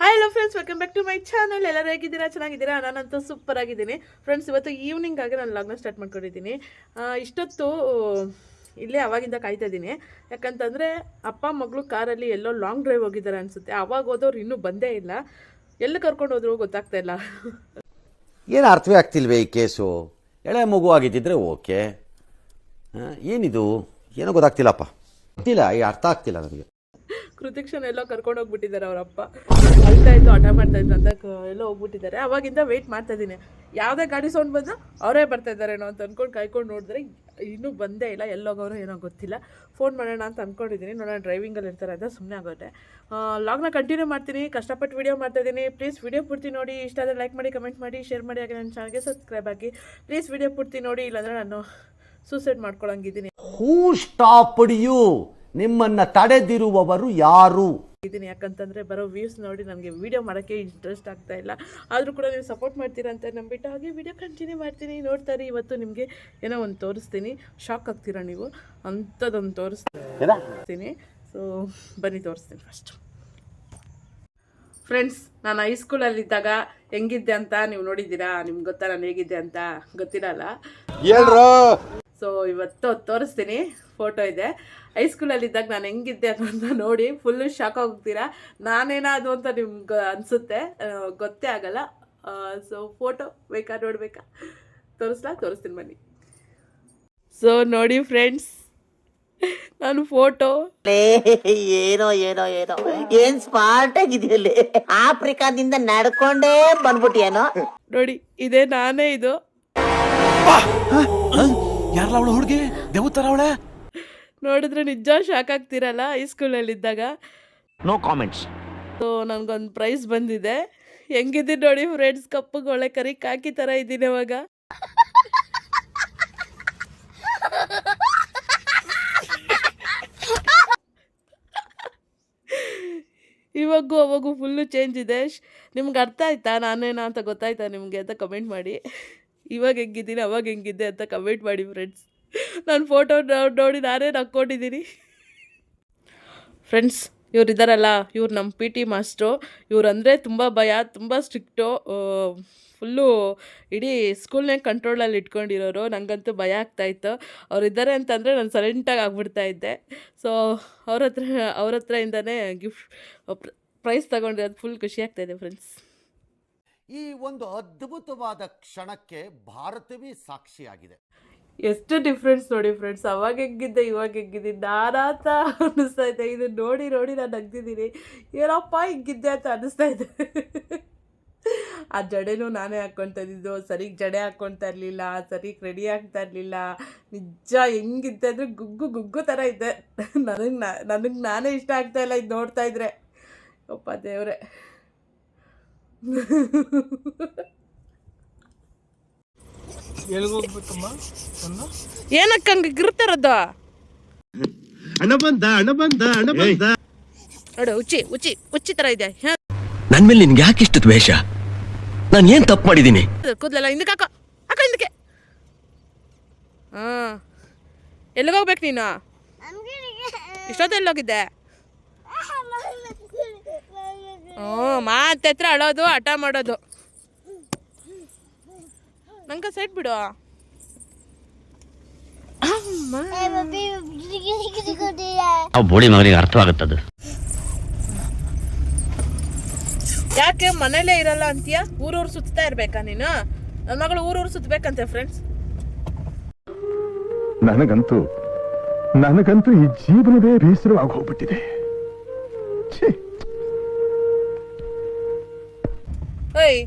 Hi hello friends, welcome back to my channel. ಎಲ್ಲರೂ ಹೇಗಿದ್ದೀರಾ? ಚೆನ್ನಾಗಿದ್ದೀರಾ? ನಾನಂತೂ ಸೂಪರ್ ಆಗಿದ್ದೀನಿ ಫ್ರೆಂಡ್ಸ್. ಇವತ್ತು ಈವ್ನಿಂಗ್ ಆಗಿ ನಾನು ಲಾಗ್ನ ಸ್ಟಾರ್ಟ್ ಮಾಡ್ಕೊಂಡಿದ್ದೀನಿ. ಇಷ್ಟೊತ್ತು ಇಲ್ಲೇ ಅವಾಗಿಂದ ಕಾಯ್ತಾ ಇದ್ದೀನಿ. ಯಾಕಂತಂದರೆ ಅಪ್ಪ ಮಗಳು ಕಾರಲ್ಲಿ ಎಲ್ಲೋ ಲಾಂಗ್ ಡ್ರೈವ್ ಹೋಗಿದ್ದಾರೆ ಅನಿಸುತ್ತೆ. ಅವಾಗ ಹೋದವ್ರು ಇನ್ನೂ ಬಂದೇ ಇಲ್ಲ. ಎಲ್ಲಿ ಕರ್ಕೊಂಡು ಹೋದ್ರು ಗೊತ್ತಾಗ್ತಾ ಇಲ್ಲ. ಏನು ಅರ್ಥವೇ ಆಗ್ತಿಲ್ವೇ ಈ ಕೇಸು? ಎಳೆ ಮಗು ಆಗಿದ್ದಿದ್ರೆ ಓಕೆ, ಏನಿದು ಏನೋ ಗೊತ್ತಾಗ್ತಿಲ್ಲಪ್ಪ, ಗೊತ್ತಿಲ್ಲ, ಈ ಅರ್ಥ ಆಗ್ತಿಲ್ಲ ನನಗೆ. ಕೃತಿಕ್ಷನ್ ಎಲ್ಲೋ ಕರ್ಕೊಂಡು ಹೋಗ್ಬಿಟ್ಟಿದ್ದಾರೆ ಅವರಪ್ಪ. ಅಳ್ತಾ ಇದ್ದು ಆಟ ಮಾಡ್ತಾ ಇದ್ದು ಅಂತ ಎಲ್ಲೋ ಹೋಗ್ಬಿಟ್ಟಿದ್ದಾರೆ. ಅವಾಗಿಂದ ವೆಯ್ಟ್ ಮಾಡ್ತಾ ಇದ್ದೀನಿ, ಯಾವುದೇ ಗಾಡಿ ಸೌಂಡ್ ಬಂದು ಅವರೇ ಬರ್ತಾ ಇದ್ದಾರೇನೋ ಅಂತ ಅಂದ್ಕೊಂಡು ಕಾಯ್ಕೊಂಡು ನೋಡಿದ್ರೆ ಇನ್ನೂ ಬಂದೇ ಇಲ್ಲ. ಎಲ್ಲೋಗೋರು ಏನೋ ಗೊತ್ತಿಲ್ಲ. ಫೋನ್ ಮಾಡೋಣ ಅಂತ ಅಂದ್ಕೊಂಡಿದ್ದೀನಿ. ನೋಡೋಣ, ಡ್ರೈವಿಂಗಲ್ಲಿ ಇರ್ತಾರೆ ಅಂತ ಸುಮ್ಮನೆ ಆಗುತ್ತೆ. ಲಾಗ್ನ ಕಂಟಿನ್ಯೂ ಮಾಡ್ತೀನಿ. ಕಷ್ಟಪಟ್ಟು ವೀಡಿಯೋ ಮಾಡ್ತಾಯಿದ್ದೀನಿ. ಪ್ಲೀಸ್ ವೀಡಿಯೋ ಪೂರ್ತಿ ನೋಡಿ. ಇಷ್ಟ ಆದರೆ ಲೈಕ್ ಮಾಡಿ, ಕಮೆಂಟ್ ಮಾಡಿ, ಶೇರ್ ಮಾಡಿ. ಹಾಗೆ ನನ್ನ ಚಾನಲ್ಗೆ ಸಬ್ಸ್ಕ್ರೈಬ್ ಆಗಿ ಪ್ಲೀಸ್. ವೀಡಿಯೋ ಪೂರ್ತಿ ನೋಡಿ, ಇಲ್ಲಾಂದರೆ ನಾನು ಸೂಸೈಡ್ ಮಾಡ್ಕೊಳಂಗಿದ್ದೀನಿ. Who stopped you? ನಿಮ್ಮನ್ನ ತಡೆದಿರುವವರು ಯಾರು? ಯಾಕಂತಂದರೆ ಬರೋ ವ್ಯೂಸ್ ನೋಡಿ ನನಗೆ ವೀಡಿಯೋ ಮಾಡೋಕ್ಕೆ ಇಂಟ್ರೆಸ್ಟ್ ಆಗ್ತಾ ಇಲ್ಲ. ಆದರೂ ಕೂಡ ನೀವು ಸಪೋರ್ಟ್ ಮಾಡ್ತೀರಾ ಅಂತ ನಂಬಿಟ್ಟು ಹಾಗೆ ವೀಡಿಯೋ ಕಂಟಿನ್ಯೂ ಮಾಡ್ತೀನಿ. ನೋಡ್ತಾರೆ, ಇವತ್ತು ನಿಮಗೆ ಏನೋ ಒಂದು ತೋರಿಸ್ತೀನಿ. ಶಾಕ್ ಆಗ್ತೀರಾ ನೀವು, ಅಂಥದ್ದೊಂದು ತೋರಿಸ್ತೀನಿ. ಸೊ ಬನ್ನಿ ತೋರಿಸ್ತೀನಿ. ಫಸ್ಟ್ ಫ್ರೆಂಡ್ಸ್, ನಾನು ಹೈಸ್ಕೂಲಲ್ಲಿದ್ದಾಗ ಹೆಂಗಿದ್ದೆ ಅಂತ ನೀವು ನೋಡಿದ್ದೀರಾ. ನಿಮ್ಗೆ ಗೊತ್ತಾ ನಾನು ಹೇಗಿದ್ದೆ ಅಂತ? ಗೊತ್ತಿರಲ್ಲ. ಸೊ ಇವತ್ತು ತೋರಿಸ್ತೀನಿ. ಫೋಟೋ ಇದೆ. ಹೈಸ್ಕೂಲಲ್ಲಿದ್ದಾಗ ನಾನು ಹೆಂಗಿದ್ದೆ ಅಂತ ನೋಡಿ ಫುಲ್ಲು ಶಾಕ್ ಹೋಗ್ತೀರಾ. ನಾನೇನಾದು ಅಂತ ನಿಮ್ಗೆ ಅನಿಸುತ್ತೆ, ಗೊತ್ತೇ ಆಗಲ್ಲ. ಸೊ ಫೋಟೋ ಬೇಕಾ, ನೋಡ್ಬೇಕಾ? ತೋರಿಸ್ತೀನಿ ಬನ್ನಿ. ಸೊ ನೋಡಿ ಫ್ರೆಂಡ್ಸ್, ನಾನು ಫೋಟೋ ಏನೋ ಏನೋ ಏನೋ ಏನ್ ಸ್ಮಾರ್ಟ್ ಆಗಿದೆಯಲ್ಲಿ. ಆಫ್ರಿಕಾದಿಂದ ನಡ್ಕೊಂಡೇ ಬಂದ್ಬಿಟ್ಟಿಯೇನೋ. ನೋಡಿ, ಇದೇ ನಾನೇ. ಇದು ಯಾರಲ್ಲ ಅವಳು? ಹುಡುಗಿ ದೇವತರ ಅವಳೆ. ನೋಡಿದ್ರೆ ನಿಜ ಶಾಕ್ ಆಗ್ತಿರಲ್ಲ. ಹೈಸ್ಕೂಲಲ್ಲಿದ್ದಾಗ ನೋ ಕಾಮೆಂಟ್ಸ್. ಸೊ ನನಗೊಂದು ಪ್ರೈಸ್ ಬಂದಿದೆ. ಹೆಂಗಿದ್ದೀನಿ ನೋಡಿ ಫ್ರೆಂಡ್ಸ್, ಕಪ್ಪಗೆ ಒಳ್ಳೆ ಕರಿ ಕಾಕಿ ಥರ ಇದ್ದೀನಿ ಅವಾಗ. ಇವಾಗೂ ಅವಾಗೂ ಫುಲ್ಲು ಚೇಂಜ್ ಇದೆ. ನಿಮ್ಗೆ ಅರ್ಥ ಆಯ್ತಾ ನಾನೇನಾ ಅಂತ? ಗೊತ್ತಾಯ್ತಾ ನಿಮಗೆ ಅಂತ ಕಮೆಂಟ್ ಮಾಡಿ. ಇವಾಗ ಹೆಂಗಿದ್ದೀನಿ, ಅವಾಗ ಹೆಂಗಿದ್ದೆ ಅಂತ ಕಮೆಂಟ್ ಮಾಡಿ ಫ್ರೆಂಡ್ಸ್. ನಾನು ಫೋಟೋ ನೋಡಿ ನಾನೇ ನಕ್ಕೊಂಡಿದ್ದೀನಿ ಫ್ರೆಂಡ್ಸ್. ಇವ್ರು ಇದ್ದಾರಲ್ಲ, ಇವ್ರು ನಮ್ಮ ಪಿ ಟಿ ಮಾಸ್ಟ್ರು. ಇವರಂದರೆ ತುಂಬ ಭಯ, ತುಂಬ ಸ್ಟ್ರಿಕ್ಟು. ಫುಲ್ಲು ಇಡೀ ಸ್ಕೂಲ್ನೇ ಕಂಟ್ರೋಲಲ್ಲಿ ಇಟ್ಕೊಂಡಿರೋರು. ನನಗಂತೂ ಭಯ ಆಗ್ತಾಯಿತ್ತು. ಅವರಿದ್ದಾರೆ ಅಂತಂದರೆ ನಾನು ಸೈಲೆಂಟಾಗಿ ಆಗ್ಬಿಡ್ತಾಯಿದ್ದೆ. ಸೊ ಅವ್ರ ಹತ್ರದಿಂದನೇ ಗಿಫ್ಟ್ ಪ್ರೈಸ್ ತೊಗೊಂಡಿರೋದು ಫುಲ್ ಖುಷಿ ಆಗ್ತಾಯಿದೆ ಫ್ರೆಂಡ್ಸ್. ಈ ಒಂದು ಅದ್ಭುತವಾದ ಕ್ಷಣಕ್ಕೆ ಭಾರತವೇ ಸಾಕ್ಷಿಯಾಗಿದೆ. ಎಷ್ಟು ಡಿಫ್ರೆನ್ಸ್ ನೋಡಿ ಫ್ರೆಂಡ್ಸ್. ಅವಾಗ ಹೆಂಗಿದ್ದೆ, ಇವಾಗ ಹೆಂಗಿದ್ದೀನಿ ನಾನಾತ ಅನ್ನಿಸ್ತಾ ಇದೆ. ಇದು ನೋಡಿ ನಾನು ನಗ್ದಿದ್ದೀನಿ. ಏನಪ್ಪ ಹಿಂಗಿದ್ದೆ ಅಂತ ಅನ್ನಿಸ್ತಾ ಇದೆ. ಆ ಜಡೆನೂ ನಾನೇ ಹಾಕ್ಕೊತಾ ಇದ್ದಿದ್ದು. ಸರಿಗೆ ಜಡೆ ಹಾಕ್ಕೊತಾ ಇರಲಿಲ್ಲ, ಸರಿಗೆ ರೆಡಿ ಆಗ್ತಾ ಇರಲಿಲ್ಲ. ನಿಜ ಹೆಂಗಿದ್ದೆ ಅಂದರೆ ಗುಗ್ಗು ಥರ ಇದ್ದೆ. ನನಗೆ ನಾನೇ ಇಷ್ಟ ಆಗ್ತಾ ಇಲ್ಲ ಇದು ನೋಡ್ತಾ ಇದ್ರೆ. ಅಪ್ಪ ದೇವ್ರೆ. ಏನಕ್ಕೆ ಹಂಗೆ ಗಿರ್ತಿರೋದು? ನೋಡು, ಹುಚ್ಚಿ ಥರ ಇದೆ. ನನ್ ಮೇಲೆ ನಿನ್ಗೆ ಯಾಕೆ ಇಷ್ಟು ದ್ವೇಷ? ನಾನು ಏನ್ ತಪ್ಪು ಮಾಡಿದ್ದೀನಿ? ಕೂದಲೆಲ್ಲ ಹಿಂದಕ್ಕೆ ಹಾಕೋ ಹಿಂದಕ್ಕೆ. ಹಾಂ, ಎಲ್ಲಿಗೋಗ್ಬೇಕು ನೀನು? ಇಷ್ಟೊತ್ತೆಲ್ಲೋಗಿದ್ದೆ? ಮಾತ್ರ ಅಳೋದು, ಹಠ ಮಾಡೋದು. ನಂಗೆ ಸೈಡ್ ಬಿಡು. ಬೋಳಿ ಮಗನಿಗೆ ಅರ್ಥವಾಗುತ್ತದು. ಯಾಕೆ ಮನೇಲೇ ಇರಲ್ಲ ಅಂತೀಯ? ಊರೂರು ಸುತ್ತಾ ಇರ್ಬೇಕಾ ನೀನು? ನನ್ನ ಮಗಳು ಊರೂರು ಸುತ್ತಬೇಕಂತೆ ಫ್ರೆಂಡ್ಸ್. ನನಗಂತೂ ಈ ಜೀವನವೇ ಬೇಸರವಾಗಿ ಹೋಗ್ಬಿಟ್ಟಿದೆ. ಓಯ್,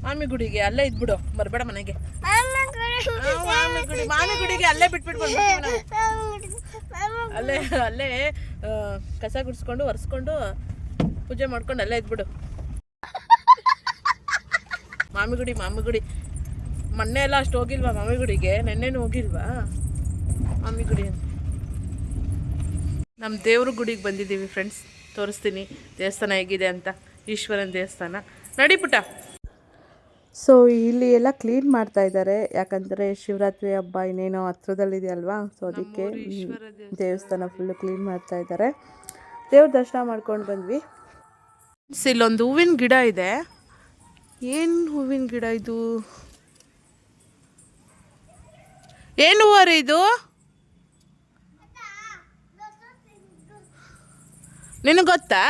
ಮಾಮಿ ಗುಡಿಗೆ ಅಲ್ಲೇ ಇದ್ಬಿಡು, ಬರಬೇಡ ಮನೆಗೆ. ಮಾಮಿ ಗುಡಿಗೆ ಅಲ್ಲೇ ಬಿಟ್ಬಿಟ್ಟು ಅಲ್ಲೇ ಕಸ ಗುಡಿಸ್ಕೊಂಡು ಒರೆಸ್ಕೊಂಡು ಪೂಜೆ ಮಾಡ್ಕೊಂಡು ಅಲ್ಲೇ ಇದ್ಬಿಡು. ಮಾಮಿ ಗುಡಿ ಮೊನ್ನೆ ಎಲ್ಲ ಅಷ್ಟು ಹೋಗಿಲ್ವಾ ಮಾಮಿ ಗುಡಿಗೆ? ನೆನ್ನೆನೂ ಹೋಗಿಲ್ವಾ ಮಾಮಿ ಗುಡಿ ಅಂತ? ನಮ್ಮ ದೇವ್ರ ಗುಡಿಗೆ ಬಂದಿದ್ದೀವಿ ಫ್ರೆಂಡ್ಸ್. ತೋರಿಸ್ತೀನಿ ದೇವಸ್ಥಾನ ಹೇಗಿದೆ ಅಂತ. ಈಶ್ವರನ ದೇವಸ್ಥಾನ. ನಡಿ ಪುಟ್ಟ. ಸೊ ಇಲ್ಲಿ ಎಲ್ಲ ಕ್ಲೀನ್ ಮಾಡ್ತಾ ಇದ್ದಾರೆ. ಯಾಕಂದರೆ ಶಿವರಾತ್ರಿ ಹಬ್ಬ ಇನ್ನೇನೋ ಹತ್ರದಲ್ಲಿದೆ ಅಲ್ವಾ. ಸೊ ಅದಕ್ಕೆ ದೇವಸ್ಥಾನ ಫುಲ್ಲು ಕ್ಲೀನ್ ಮಾಡ್ತಾ ಇದ್ದಾರೆ. ದೇವ್ರ ದರ್ಶನ ಮಾಡ್ಕೊಂಡು ಬಂದ್ವಿ. ಇಲ್ಲೊಂದು ಹೂವಿನ ಗಿಡ ಇದೆ. ಏನು ಹೂವಿನ ಗಿಡ ಇದು? ಏನು ಹೂವ ರೀ ಇದು? ನಿನಗೆ ಗೊತ್ತಾ?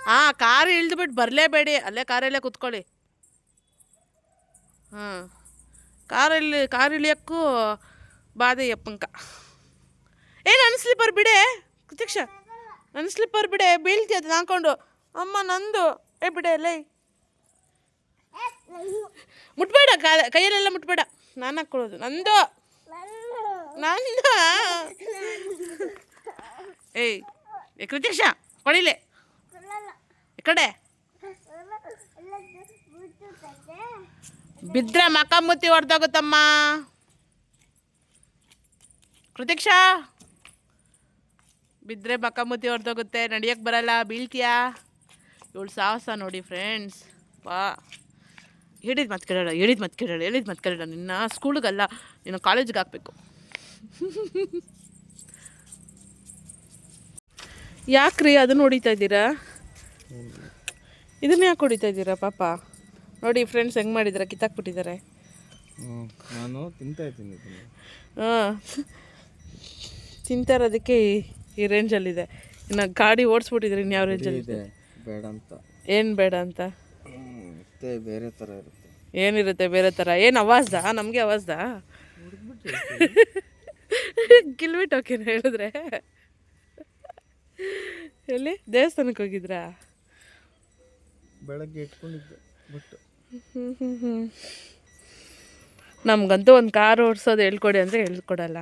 ಹಾಂ, ಕಾರ್ ಇಳಿದ್ಬಿಟ್ಟು ಬರಲೇಬೇಡಿ, ಅಲ್ಲೇ ಕಾರಲ್ಲೇ ಕೂತ್ಕೊಳ್ಳಿ. ಹಾಂ, ಕಾರ್ ಇಳಿಯೋಕ್ಕೂ ಬಾಧೆ ಯಪ್ಪಂಕ. ನನ್ನ ಸ್ಲಿಪ್ಪರ್ ಬಿಡೆ ಪ್ರತೀಕ್ಷ, ನನ್ನ ಸ್ಲಿಪ್ಪರ್ ಬಿಡೆ, ಬೀಳ್ತಿ ಅದು ಹಾಕೊಂಡು. ಅಮ್ಮ ನಂದು ಬಿಡೆ ಲೈ, ಮುಟ್ಬೇಡ, ಕೈಯಲ್ಲೆಲ್ಲ ಮುಟ್ಬೇಡ, ನಾನು ಹಾಕ್ಕೊಳ್ಳೋದು ನಂದು. ಏಯ್ ಪ್ರತೀಕ್ಷ ಕೊಡಿಲೆ ಈ ಕಡೆ. ಬಿದ್ರೆ ಮಕ ಮುತ್ತಿ ಹೊಡೆದೋಗುತ್ತಮ್ಮ. ಪ್ರತೀಕ್ಷಾ, ಬಿದ್ದರೆ ಮಕ ಮುತ್ತಿ ಹೊಡೆದೋಗುತ್ತೆ, ನಡಿಯೋಕ್ಕೆ ಬರಲ್ಲ, ಬೀಳ್ತೀಯಾ. ಇವಳು ಸಾಹಸ ನೋಡಿ ಫ್ರೆಂಡ್ಸ್. ಬಾ, ಹೇಳಿದ ಮತ್ತೆ ಕೇಳೋಣ. ನಿನ್ನ ಸ್ಕೂಲಿಗಲ್ಲ, ನೀನು ಕಾಲೇಜಿಗೆ ಹಾಕಬೇಕು. ಯಾಕ್ರಿ ಅದನ್ನು ಹೊಡಿತಾ ಇದ್ದೀರಾ? ಇದನ್ನ ಯಾಕೆ ಹೊಡಿತಾ ಇದ್ದೀರಾ ಪಾಪ? ನೋಡಿ ಫ್ರೆಂಡ್ಸ್ ಹೆಂಗೆ ಮಾಡಿದಾರೆ, ಕಿತ್ತಾಕ್ಬಿಟ್ಟಿದ್ದಾರೆ. ನಾನು ತಿಂತಾ ಇದ್ದೀನಿ. ಹಾಂ, ತಿಂತಾ ಇರೋದಕ್ಕೆ ಈ ರೇಂಜಲ್ಲಿದೆ. ಇನ್ನು ಗಾಡಿ ಓಡಿಸ್ಬಿಟ್ಟಿದ್ರೆ ಇನ್ಯಾವ ರೇಂಜಲ್ಲಿದೆ? ಬೇಡ ಅಂತ. ಏನು ಬೇಡ ಅಂತ? ಮತ್ತೆ ಬೇರೆ ಥರ ಇರುತ್ತೆ. ಏನಿರುತ್ತೆ ಬೇರೆ ಥರ? ಏನು ಅವಾಜ್ದಾ? ನಮಗೆ ಅವಾಜ್ದಾ? ಗಿಲ್ಬಿಟ್ಟು ಓಕೆನಾ ಹೇಳಿದ್ರೆ? ಎಲ್ಲಿ ದೇವಸ್ಥಾನಕ್ಕೆ ಹೋಗಿದ್ರಾ? ಬೆಳಗ್ಗೆ ಇಟ್ಕೊಂಡಿದ್ದೆ ಬಟ್ ನಮಗಂತೂ ಒಂದು ಕಾರ್ ಓಡಿಸೋದು ಹೇಳ್ಕೊಡಿ ಅಂದರೆ ಹೇಳ್ಕೊಡಲ್ಲ.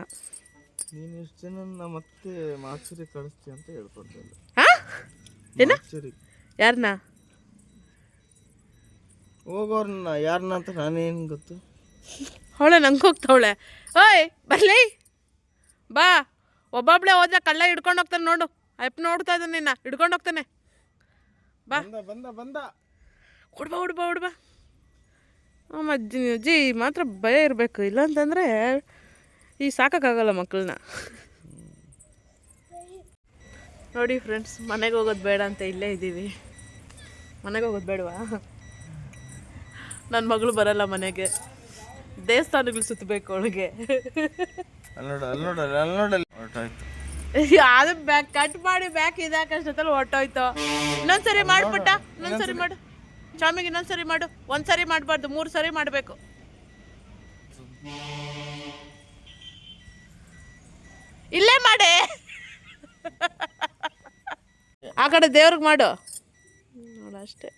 ನೀನು ಎಷ್ಟು ಜನ ಮತ್ತೆ ಮಾಚುರಿ ಕಳಿಸ್ತೀಯ ಅಂತ ಹೇಳ್ಕೊಡ್ತಿಲ್ಲ. ಹಾಂ, ಏನ? ಮಾಚುರಿ ಯಾರನ್ನ? ಹೋಗೋರ್ನ ಯಾರನ್ನ ಅಂತ ನಾನೇನು ಗೊತ್ತು. ಅವಳೆ ನಂಗೆ ಹೋಗ್ತಾವಳೆ. ಓಯ್ ಬರ್ಲಿ ಬಾ. ಒಬ್ಬೊಬ್ಳೆ ಹೋದ್ರೆ ಕಳ್ಳ ಹಿಡ್ಕೊಂಡು ಹೋಗ್ತಾನೆ ನೋಡು. ಅಪ್ಪ ನೋಡ್ತಾ ಇದ್ದಾನೆ, ನಿನ್ನ ಹಿಡ್ಕೊಂಡು ಹೋಗ್ತಾನೆ. ಬಾ, ಬಂದ ಹುಡ್ಬಾ. ಅಜ್ಜಿ ಮಾತ್ರ ಭಯ ಇರಬೇಕು, ಇಲ್ಲಾಂತಂದರೆ ಈ ಸಾಕಾಗಲ್ಲ ಮಕ್ಕಳನ್ನ. ನೋಡಿ ಫ್ರೆಂಡ್ಸ್, ಮನೆಗೆ ಹೋಗೋದು ಬೇಡ ಅಂತ ಇಲ್ಲೇ ಇದ್ದೀವಿ. ಮನೆಗೆ ಹೋಗೋದು ಬೇಡವಾ? ನನ್ನ ಮಗಳು ಬರಲ್ಲ ಮನೆಗೆ, ದೇವಸ್ಥಾನಗಳು ಸುತ್ತಬೇಕು ಅವಳಿಗೆ. ಅಲ್ಲಿ ಹೊರಟಾಯ್ತು. ಅದು ಕಟ್ ಮಾಡಿ ಬ್ಯಾಕ್ ಇದಾಕಷ್ಟೊತ್ತಲ್ಲಿ ಹೊರಟೋಯ್ತು. ಇನ್ನೊಂದ್ಸರಿ ಮಾಡ್ಬಿಟ್ಟ, ಇನ್ನೊಂದ್ಸರಿ ಮಾಡು ಚಾಮಿಗೆ, ಇನ್ನೊಂದ್ಸರಿ ಮಾಡು. ಒಂದ್ಸರಿ ಮಾಡಬಾರ್ದು, 3 ಸರಿ ಮಾಡಬೇಕು. ಇಲ್ಲೇ ಮಾಡೆ, ಆ ಕಡೆ ದೇವ್ರಿಗೆ ಮಾಡು ನೋಡು ಅಷ್ಟೇ.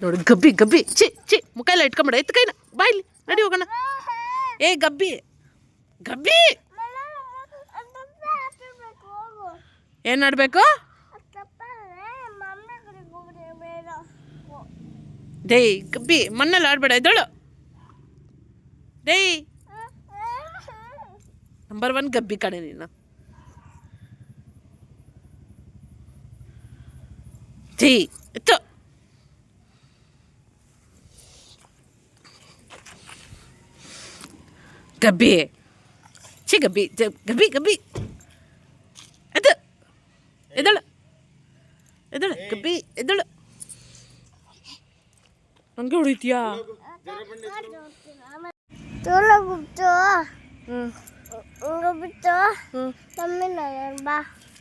ನೋಡಿ ಗಬ್ಬಿ ಚಿ ಮುಖ ಎಲ್ಲ ಇಟ್ಕೊಂಬೇಡ, ಎತ್ತು ಕೈನ, ಬಾಯ್ಲಿ ನಡಿ ಹೋಗೋಣ. ಏ ಗಬ್ಬಿ ಏನು ಆಡಬೇಕು? ಡೇ ಗಬ್ಬಿ ಮಣ್ಣಲ್ಲಿ ಆಡಬೇಡ, ಎದ್ದಳು. ಡೇ ನಂಬರ್ 1 ಗಬ್ಬಿ ಕಣೆ ನೀನು. ಡೇ ಎತ್ತು. ಗಬ್ಬಿ ಗಬ್ಬಿ ಎದ್ದಳು ಗಬ್ಬಿ ಎದ್ದಳು. ನನಗೆ ಹೊಡಿತೀಯಾ?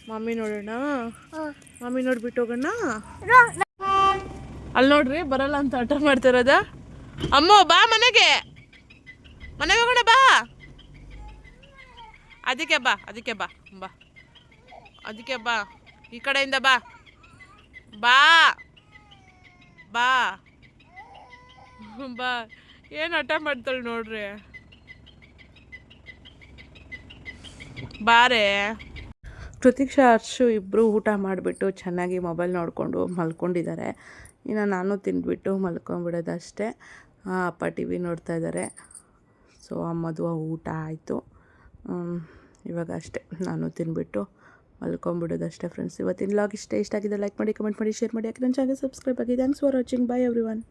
ಮಮ್ಮಿ ನೋಡೋಣ, ಮಮ್ಮಿ ನೋಡ್ಬಿಟ್ಟು ಹೋಗೋಣ. ಅಲ್ಲಿ ನೋಡ್ರಿ ಬರಲ್ಲ ಅಂತ ಹಠ ಮಾಡ್ತಿರೋದ. ಅಮ್ಮ ಬಾ ಮನೆಗೆ ಹೋಗೋಣ ಬಾ. ಅದಕ್ಕೆ ಬಾ ಈ ಕಡೆಯಿಂದ ಬಾ. ಏನು ಹಠ ಮಾಡ್ತಾಳೆ ನೋಡ್ರಿ. ಬಾರೆ. ಪ್ರತೀಕ್ಷಾ ಹರ್ಷು ಇಬ್ಬರು ಊಟ ಮಾಡಿಬಿಟ್ಟು ಚೆನ್ನಾಗಿ ಮೊಬೈಲ್ ನೋಡಿಕೊಂಡು ಮಲ್ಕೊಂಡಿದ್ದಾರೆ. ಇನ್ನು ನಾನು ತಿಂದ್ಬಿಟ್ಟು ಮಲ್ಕೊಂಡ್ಬಿಡೋದಷ್ಟೇ. ಅಪ್ಪ ಟಿ ವಿ ನೋಡ್ತಾ ಇದ್ದಾರೆ. ಸೊ ಅಮ್ಮದು ಊಟ ಆಯಿತು. ಇವಾಗ ಅಷ್ಟೇ, ನಾನು ತಿಂದ್ಬಿಟ್ಟು ಮಲ್ಕೊಂಬಿಡೋದಷ್ಟೇ ಫ್ರೆಂಡ್ಸ್. ಇವತ್ತಿನ ವ್ಲಾಗ್ ಇಷ್ಟ ಆಗಿದೆ, ಲೈಕ್ ಮಾಡಿ, ಕಮೆಂಟ್ ಮಾಡಿ, ಶೇರ್ ಮಾಡಿ. ಯಾಕೆ ನನ್ನ ಚಾನಲ್ ಸಬ್ಸ್ಕ್ರೈಬ್ ಆಗಿ. Thanks for watching. Bye everyone.